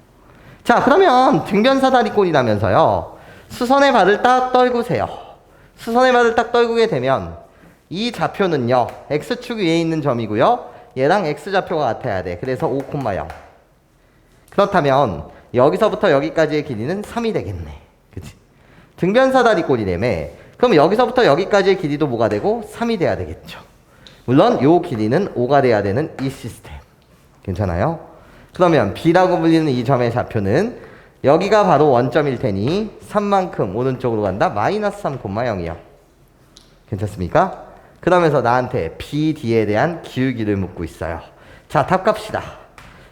자, 그러면 등변사다리꼴이라면서요. 수선의 발을 딱 떨구세요. 수선의 발을 딱 떨구게 되면 이 좌표는요. X축 위에 있는 점이고요. 얘랑 X좌표가 같아야 돼. 그래서 5,0. 그렇다면 여기서부터 여기까지의 길이는 3이 되겠네. 그치? 등변사다리꼴이라며. 그럼 여기서부터 여기까지의 길이도 뭐가 되고 3이 돼야 되겠죠. 물론 요 길이는 5가 돼야 되는 이 시스템. 괜찮아요? 그러면 B라고 불리는 이 점의 좌표는 여기가 바로 원점일 테니 3만큼 오른쪽으로 간다. 마이너스 3,0이요. 괜찮습니까? 그러면서 나한테 BD에 대한 기울기를 묻고 있어요. 자, 답 값이다.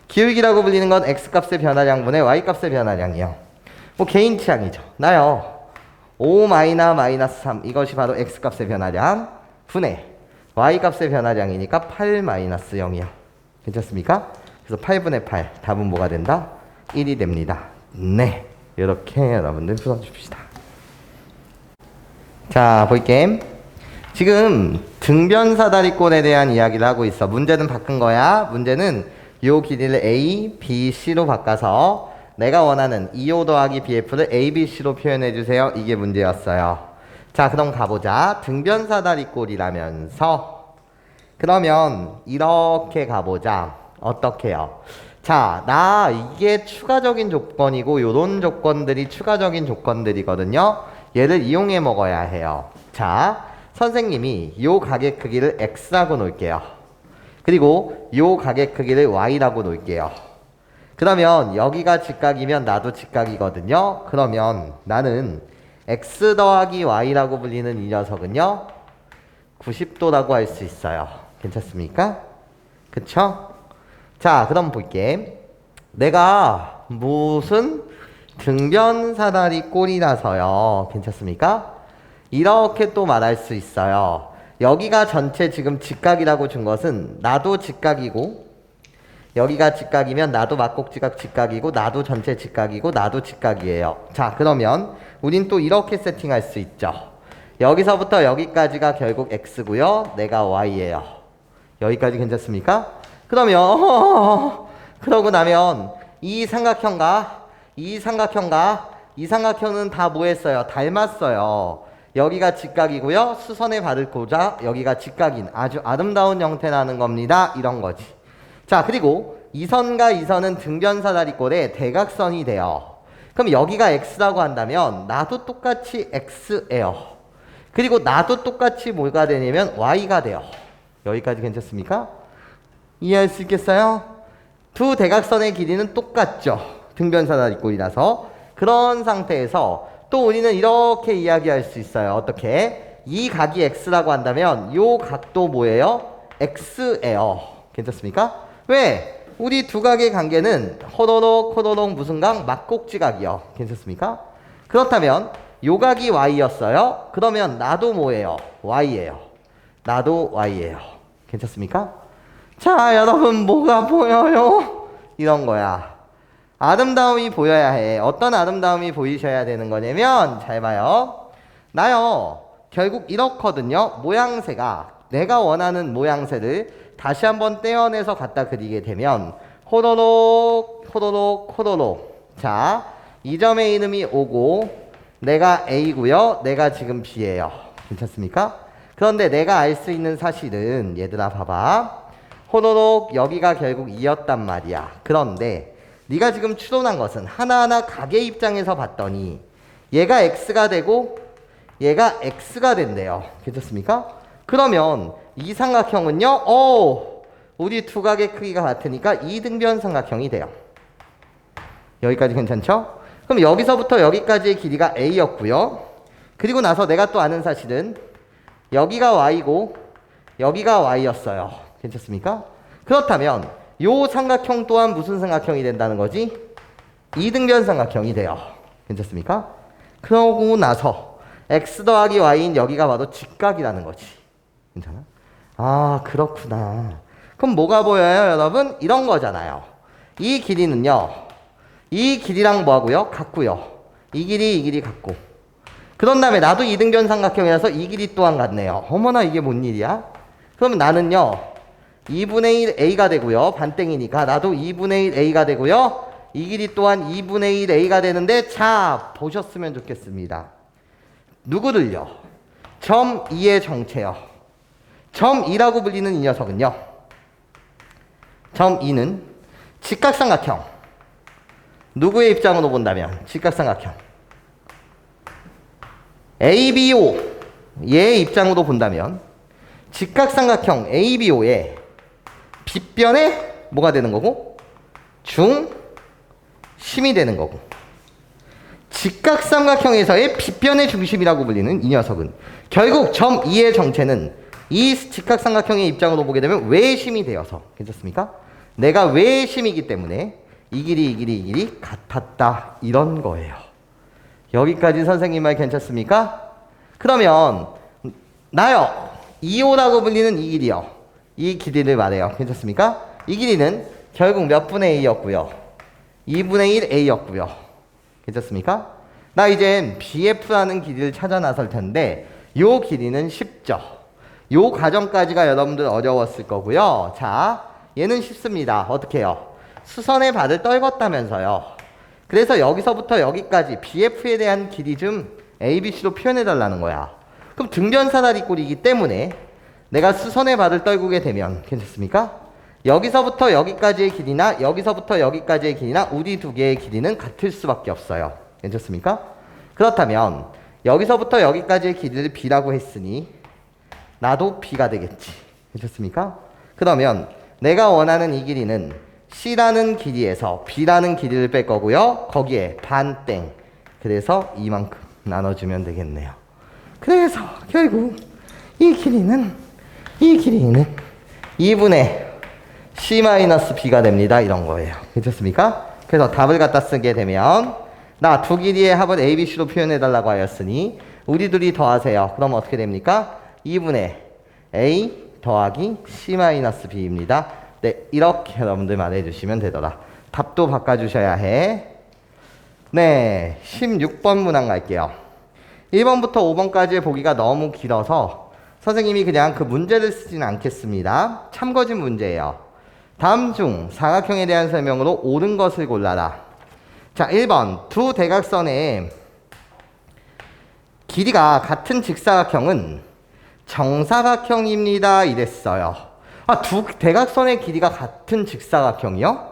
기울기라고 불리는 건 X값의 변화량분의 Y값의 변화량이요. 뭐 개인 취향이죠. 나요. 5-3 이것이 바로 X값의 변화량 분의 Y값의 변화량이니까 8-0이요. 괜찮습니까? 그래서 8분의 8 답은 뭐가 된다? 1이 됩니다. 네, 이렇게 여러분들 풀어줍시다. 자, 볼게임. 지금 등변사다리꼴에 대한 이야기를 하고 있어. 문제는 바꾼 거야. 문제는 요 길이를 A, B, C로 바꿔서 내가 원하는 2O 더하기 BF를 A, B, C로 표현해주세요. 이게 문제였어요. 자, 그럼 가보자. 등변사다리꼴이라면서 그러면 이렇게 가보자. 어떻게요? 자, 나 이게 추가적인 조건이고 요런 조건들이 추가적인 조건들이거든요. 얘를 이용해 먹어야 해요. 자, 선생님이 요 가게 크기를 X라고 놓을게요. 그리고 요 가게 크기를 Y라고 놓을게요. 그러면 여기가 직각이면 나도 직각이거든요. 그러면 나는 X 더하기 Y라고 불리는 이 녀석은요 90도라고 할 수 있어요. 괜찮습니까? 그쵸? 자, 그럼 볼게. 내가 무슨 등변사다리꼴이라서요. 괜찮습니까? 이렇게 또 말할 수 있어요. 여기가 전체 지금 직각이라고 준 것은 나도 직각이고 여기가 직각이면 나도 막곡지각 직각이고 나도 전체 직각이고 나도 직각이에요. 자, 그러면 우린 또 이렇게 세팅할 수 있죠. 여기서부터 여기까지가 결국 X고요. 내가 Y예요. 여기까지 괜찮습니까? 그러면 그러고 나면 이 삼각형과 이 삼각형은 다 뭐 했어요? 닮았어요. 여기가 직각이고요. 수선의 발을 꽂아 여기가 직각인 아주 아름다운 형태라는 겁니다. 이런 거지. 자, 그리고 이 선과 이 선은 등변사다리꼴의 대각선이 돼요. 그럼 여기가 X라고 한다면 나도 똑같이 X예요. 그리고 나도 똑같이 뭐가 되냐면 Y가 돼요. 여기까지 괜찮습니까? 이해할 수 있겠어요? 두 대각선의 길이는 똑같죠. 등변사다리꼴이라서. 그런 상태에서 또 우리는 이렇게 이야기할 수 있어요. 어떻게? 이 각이 X라고 한다면 요 각도 뭐예요? X예요. 괜찮습니까? 왜? 우리 두 각의 관계는 호로록 무슨 각? 막곡지각이요. 괜찮습니까? 그렇다면 요 각이 Y였어요. 그러면 나도 뭐예요? Y예요. 나도 Y예요. 괜찮습니까? 자, 여러분 뭐가 보여요? 이런 거야. 아름다움이 보여야 해. 어떤 아름다움이 보이셔야 되는 거냐면 잘 봐요. 나요. 결국 이렇거든요. 모양새가 내가 원하는 모양새를 다시 한번 떼어내서 갖다 그리게 되면 호로록 자, 이 점의 이름이 O고 내가 A고요. 내가 지금 B예요. 괜찮습니까? 그런데 내가 알 수 있는 사실은 얘들아 봐봐. 호로록 여기가 결국 2였단 말이야. 그런데 네가 지금 추론한 것은 하나하나 각의 입장에서 봤더니 얘가 X가 되고 얘가 X가 된대요. 괜찮습니까? 그러면 이 삼각형은요. 우리 두 각의 크기가 같으니까 이등변 삼각형이 돼요. 여기까지 괜찮죠? 그럼 여기서부터 여기까지의 길이가 A였고요. 그리고 나서 내가 또 아는 사실은 여기가 Y고 여기가 y였어요. 괜찮습니까? 그렇다면 요 삼각형 또한 무슨 삼각형이 된다는 거지? 이등변 삼각형이 돼요. 괜찮습니까? 그러고 나서 x 더하기 y인 여기가 바로 직각이라는 거지. 괜찮아? 아, 그렇구나. 그럼 뭐가 보여요, 여러분? 이런 거잖아요. 이 길이는요, 이 길이랑 뭐하고요? 같고요. 이 길이 같고. 그런 다음에 나도 이등변 삼각형이라서 이 길이 또한 같네요. 어머나, 이게 뭔 일이야? 그러면 나는요, 2분의 1 a가 되고요. 반땡이니까 나도 2분의 1 a가 되고요. 이 길이 또한 2분의 1 a가 되는데, 자, 보셨으면 좋겠습니다. 누구를요? 점 2의 정체요. 점 2라고 불리는 이 녀석은요, 점 2는 직각삼각형. 누구의 입장으로 본다면 직각삼각형 ABO 얘의 입장으로 본다면 직각삼각형 ABO의 빗변에 뭐가 되는 거고? 중심이 되는 거고, 직각삼각형에서의 빗변의 중심이라고 불리는 이 녀석은 결국 점 2의 정체는 이 직각삼각형의 입장으로 보게 되면 외심이 되어서, 괜찮습니까? 내가 외심이기 때문에 이 길이 같았다, 이런 거예요. 여기까지 선생님 말 괜찮습니까? 그러면 나요, 2호라고 불리는 이 길이요, 이 길이를 말해요. 괜찮습니까? 이 길이는 결국 몇 분의 a였고요? 2분의 1 a였고요. 괜찮습니까? 나 이제 BF라는 길이를 찾아 나설 텐데 요 길이는 쉽죠. 요 과정까지가 여러분들 어려웠을 거고요. 자, 얘는 쉽습니다. 어떻게 해요? 수선의 발을 떨궜다면서요. 그래서 여기서부터 여기까지 BF에 대한 길이 좀 ABC로 표현해 달라는 거야. 그럼 등변사다리꼴이기 때문에 내가 수선의 발을 떨구게 되면, 괜찮습니까? 여기서부터 여기까지의 길이나 여기서부터 여기까지의 길이나 우리 두 개의 길이는 같을 수밖에 없어요. 괜찮습니까? 그렇다면 여기서부터 여기까지의 길이를 B라고 했으니 나도 B가 되겠지. 괜찮습니까? 그러면 내가 원하는 이 길이는 C라는 길이에서 B라는 길이를 뺄 거고요. 거기에 반땡. 그래서 이만큼 나눠주면 되겠네요. 그래서 결국 이 길이는 2분의 C-B가 됩니다. 이런 거예요. 괜찮습니까? 그래서 답을 갖다 쓰게 되면 나 두 길이의 합을 ABC로 표현해달라고 하였으니 우리 둘이 더하세요. 그럼 어떻게 됩니까? 2분의 A 더하기 C-B입니다. 네, 이렇게 여러분들 말해주시면 되더라. 답도 바꿔주셔야 해. 네, 16번 문항 갈게요. 1번부터 5번까지의 보기가 너무 길어서 선생님이 그냥 그 문제를 쓰지는 않겠습니다. 참고진 문제예요. 다음 중 사각형에 대한 설명으로 옳은 것을 골라라. 자, 1번 두 대각선의 길이가 같은 직사각형은 정사각형입니다, 이랬어요. 아, 두 대각선의 길이가 같은 직사각형이요?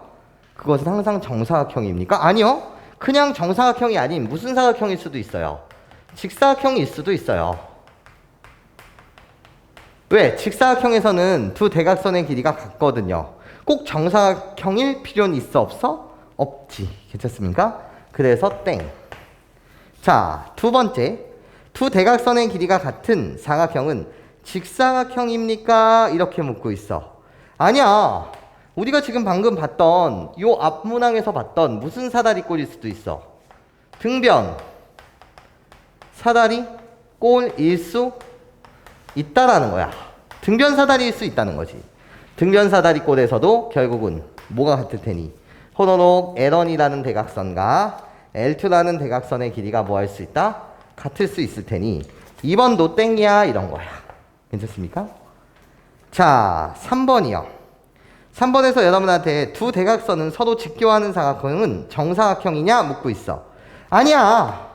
그것은 항상 정사각형입니까? 아니요. 그냥 정사각형이 아닌 무슨 사각형일 수도 있어요. 직사각형일 수도 있어요. 왜? 직사각형에서는 두 대각선의 길이가 같거든요. 꼭 정사각형일 필요는 있어, 없어? 없지. 괜찮습니까? 그래서 땡. 자, 두 번째. 두 대각선의 길이가 같은 사각형은 직사각형입니까? 이렇게 묻고 있어. 아니야. 우리가 지금 방금 봤던 요 앞 문항에서 봤던 무슨 사다리꼴일 수도 있어. 등변 사다리꼴일 수 있다라는 거야. 등변 사다리일 수 있다는 거지. 등변 사다리꼴에서도 결국은 뭐가 같을 테니 호로록 L1이라는 대각선과 L2라는 대각선의 길이가 뭐 할 수 있다? 같을 수 있을 테니 2번도 땡이야, 이런 거야. 괜찮습니까? 자, 3번이요. 3번에서 여러분한테 두 대각선은 서로 직교하는 사각형은 정사각형이냐 묻고 있어. 아니야.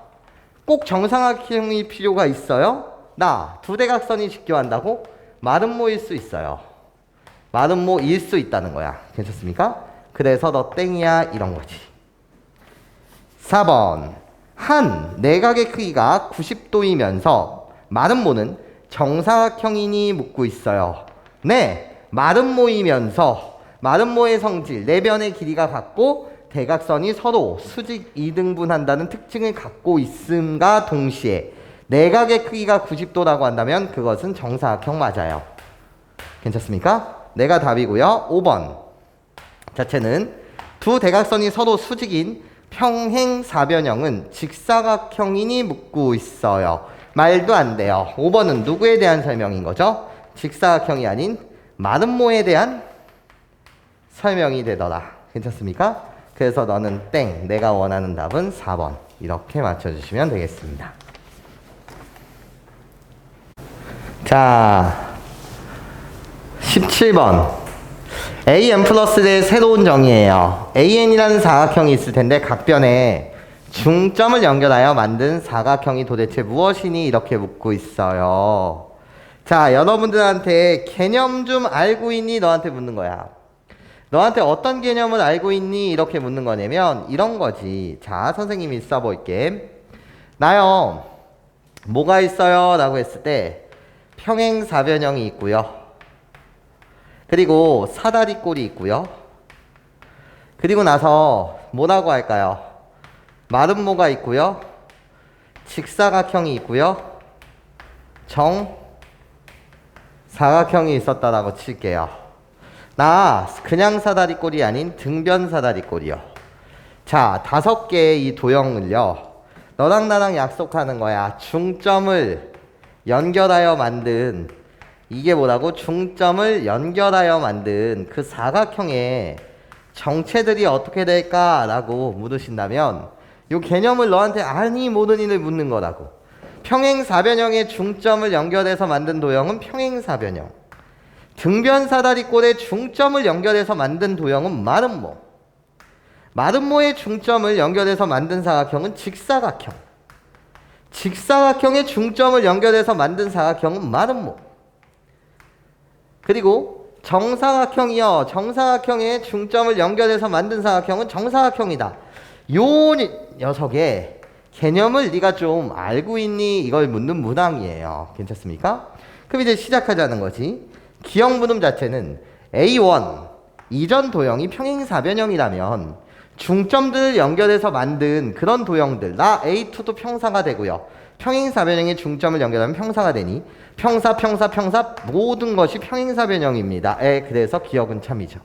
꼭 정사각형이 필요가 있어요? 나 두 대각선이 직교한다고? 마름모일 수 있어요. 마름모일 수 있다는 거야. 괜찮습니까? 그래서 너 땡이야, 이런 거지. 4번 한 내각의 크기가 90도이면서 마름모는 정사각형이니 묻고 있어요. 네, 마름모이면서 마름모의 성질, 내변의 길이가 같고 대각선이 서로 수직 2등분한다는 특징을 갖고 있음과 동시에 내각의 크기가 90도라고 한다면 그것은 정사각형 맞아요. 괜찮습니까? 내가 답이고요. 5번 자체는 두 대각선이 서로 수직인 평행사변형은 직사각형이니 묻고 있어요. 말도 안 돼요. 5번은 누구에 대한 설명인 거죠? 직사각형이 아닌 마름모에 대한 설명이 되더라. 괜찮습니까? 그래서 너는 땡. 내가 원하는 답은 4번. 이렇게 맞춰주시면 되겠습니다. 자, 17번. AN 플러스의 새로운 정의예요. AN이라는 사각형이 있을 텐데 각변에 중점을 연결하여 만든 사각형이 도대체 무엇이니? 이렇게 묻고 있어요. 자, 여러분들한테 개념 좀 알고 있니? 너한테 묻는 거야. 너한테 어떤 개념을 알고 있니? 이렇게 묻는 거냐면 이런 거지. 자, 선생님이 써볼게. 나요, 뭐가 있어요? 라고 했을 때 평행사변형이 있고요. 그리고 사다리꼴이 있고요. 그리고 나서 뭐라고 할까요? 마름모가 있고요. 직사각형이 있고요. 정사각형이 있었다라고 칠게요. 나 그냥 사다리꼴이 아닌 등변 사다리꼴이요. 자, 5개의 이 도형을요, 너랑 나랑 약속하는 거야. 중점을 연결하여 만든, 이게 뭐라고? 중점을 연결하여 만든 그 사각형의 정체들이 어떻게 될까라고 물으신다면 이 개념을 너한테 아니 모르니를 묻는 거라고. 평행사변형의 중점을 연결해서 만든 도형은 평행사변형. 등변사다리꼴의 중점을 연결해서 만든 도형은 마름모. 마름모의 중점을 연결해서 만든 사각형은 직사각형. 직사각형의 중점을 연결해서 만든 사각형은 마름모. 그리고 정사각형이요. 정사각형의 중점을 연결해서 만든 사각형은 정사각형이다. 요 녀석의 개념을 네가 좀 알고 있니? 이걸 묻는 문항이에요. 괜찮습니까? 그럼 이제 시작하자는 거지. 기억 문음 자체는 A1 이전 도형이 평행사변형이라면 중점들을 연결해서 만든 그런 도형들, 나 A2도 평사가 되고요. 평행사변형의 중점을 연결하면 평사가 되니 평사 모든 것이 평행사변형입니다. 그래서 기억은 참이죠.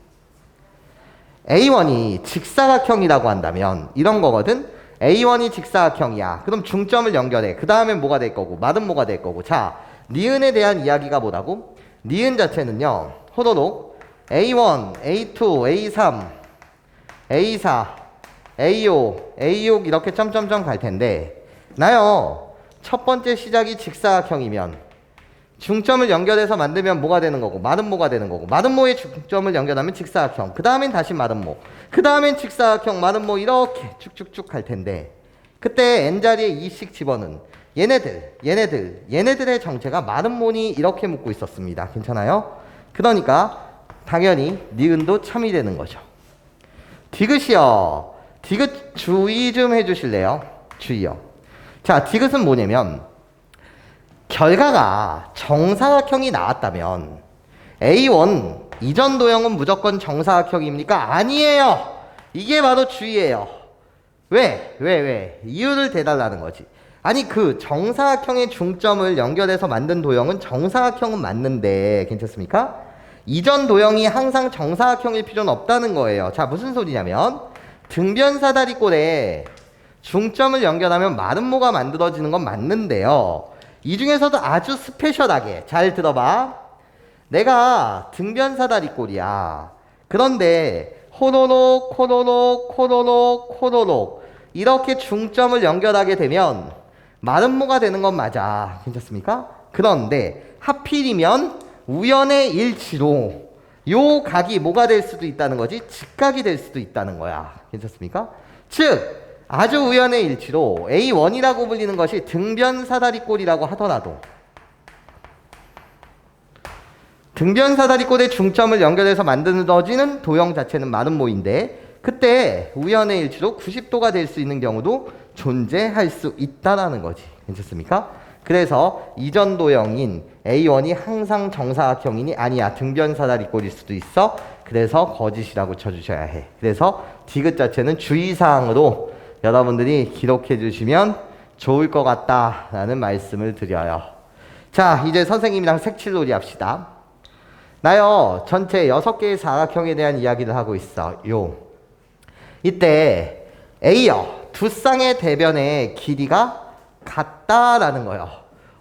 A1이 직사각형이라고 한다면 이런 거거든. A1이 직사각형이야. 그럼 중점을 연결해. 그 다음에 뭐가 될 거고 마름모가 될 거고. 자, 니은에 대한 이야기가 뭐라고? 니은 자체는요, 호로록 A1, A2, A3, A4, A5, A6 이렇게 점점점 갈 텐데, 나요, 첫 번째 시작이 직사각형이면 중점을 연결해서 만들면 뭐가 되는 거고 마름모가 되는 거고, 마름모의 중점을 연결하면 직사각형, 그 다음엔 다시 마름모, 그 다음엔 직사각형, 마름모 이렇게 쭉쭉쭉 갈 텐데, 그때 n자리에 2씩 집어넣은 얘네들의 정체가 마름모니 이렇게 묻고 있었습니다. 괜찮아요? 그러니까 당연히 니은도 참이 되는 거죠. 디귿이요. 디귿 주의 좀 해주실래요? 주의요. 자, 디귿은 뭐냐면 결과가 정사각형이 나왔다면 A1 이전 도형은 무조건 정사각형입니까? 아니에요. 이게 바로 주의예요. 왜? 이유를 대달라는 거지. 아니, 그 정사각형의 중점을 연결해서 만든 도형은 정사각형은 맞는데, 괜찮습니까? 이전 도형이 항상 정사각형일 필요는 없다는 거예요. 자, 무슨 소리냐면 등변사다리꼴에 중점을 연결하면 마름모가 만들어지는 건 맞는데요, 이 중에서도 아주 스페셜하게 잘 들어봐. 내가 등변사다리꼴이야. 그런데 호로록 이렇게 중점을 연결하게 되면 마름모가 되는 건 맞아. 괜찮습니까? 그런데 하필이면 우연의 일치로 요 각이 뭐가 될 수도 있다는 거지? 직각이 될 수도 있다는 거야. 괜찮습니까? 즉 아주 우연의 일치로 A1이라고 불리는 것이 등변사다리꼴이라고 하더라도 등변사다리꼴의 중점을 연결해서 만들어지는 도형 자체는 마름모인데, 그때 우연의 일치로 90도가 될 수 있는 경우도 존재할 수 있다라는 거지. 괜찮습니까? 그래서 이전 도형인 A1이 항상 정사각형이니 아니야, 등변사다리꼴일 수도 있어. 그래서 거짓이라고 쳐주셔야 해. 그래서 디귿 자체는 주의사항으로 여러분들이 기록해 주시면 좋을 것 같다라는 말씀을 드려요. 자, 이제 선생님이랑 색칠놀이 합시다. 나요 전체 6개의 사각형에 대한 이야기를 하고 있어요. 이때 A요 두 쌍의 대변의 길이가 같다라는 거예요.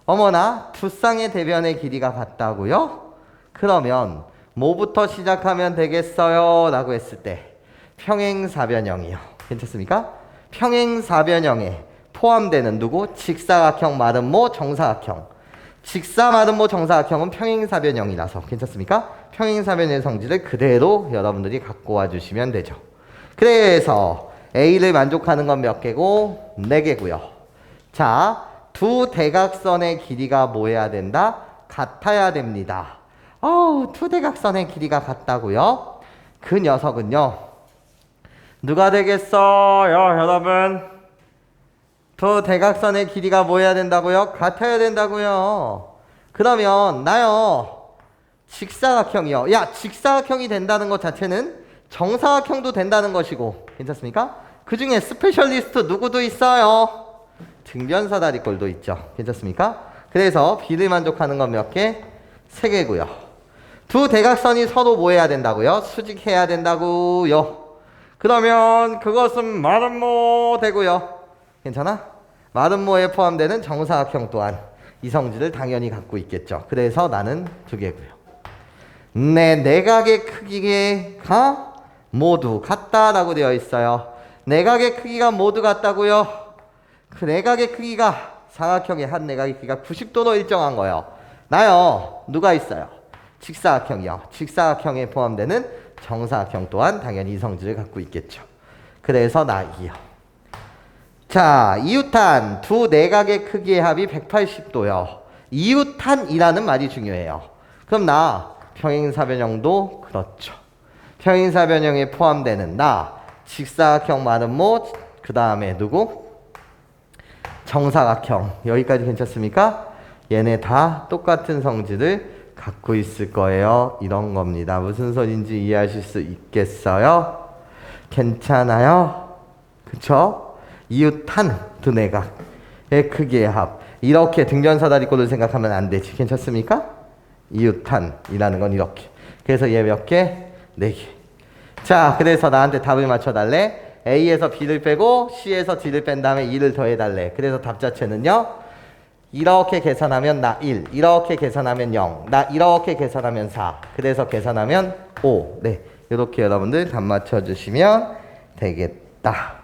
어머나 두 쌍의 대변의 길이가 같다고요? 그러면 뭐부터 시작하면 되겠어요? 라고 했을 때 평행사변형이요. 괜찮습니까? 평행사변형에 포함되는 누구? 직사각형, 마름모, 정사각형. 직사, 마름모, 정사각형은 평행사변형이라서 괜찮습니까? 평행사변의 성질을 그대로 여러분들이 갖고 와주시면 되죠. 그래서 A를 만족하는 건 몇 개고? 4개고요. 자, 두 대각선의 길이가 뭐 해야 된다? 같아야 됩니다. 두 대각선의 길이가 같다고요? 그 녀석은요. 누가 되겠어요, 여러분? 두 대각선의 길이가 뭐 해야 된다고요? 같아야 된다고요. 그러면 나요. 직사각형이요. 야, 직사각형이 된다는 것 자체는 정사각형도 된다는 것이고 괜찮습니까? 그 중에 스페셜리스트 누구도 있어요? 등변사다리꼴도 있죠. 괜찮습니까? 그래서 B를 만족하는 건 몇 개? 3개고요. 두 대각선이 서로 뭐 해야 된다고요? 수직해야 된다고요. 그러면 그것은 마름모 되고요. 괜찮아? 마름모에 포함되는 정사각형 또한 이 성질을 당연히 갖고 있겠죠. 그래서 나는 2개고요. 네, 내각의 크기가 모두 같다라고 되어 있어요. 내각의 크기가 모두 같다고요? 그 내각의 크기가 사각형의 한 내각의 크기가 90도로 일정한 거예요. 나요. 누가 있어요? 직사각형이요. 직사각형에 포함되는 정사각형 또한 당연히 이 성질을 갖고 있겠죠. 그래서 나 2요. 자, 이웃한 두 내각의 크기의 합이 180도요. 이웃한이라는 말이 중요해요. 그럼 나 평행사변형도 그렇죠. 평행사변형에 포함되는 나 직사각형 마름모 그 다음에 누구? 정사각형. 여기까지 괜찮습니까? 얘네 다 똑같은 성질을 갖고 있을 거예요. 이런 겁니다. 무슨 소린지 이해하실 수 있겠어요? 괜찮아요? 그쵸? 이웃한 두 내각의 크기의 합. 이렇게 등변사다리꼴을 생각하면 안 되지. 괜찮습니까? 이웃한이라는 건 이렇게. 그래서 얘 몇 개? 4개. 자, 그래서 나한테 답을 맞춰달래. A에서 B를 빼고 C에서 D를 뺀 다음에 2를 더해달래. 그래서 답 자체는요. 이렇게 계산하면 나 1, 이렇게 계산하면 0, 나 이렇게 계산하면 4, 그래서 계산하면 5. 네, 이렇게 여러분들 답 맞춰주시면 되겠다.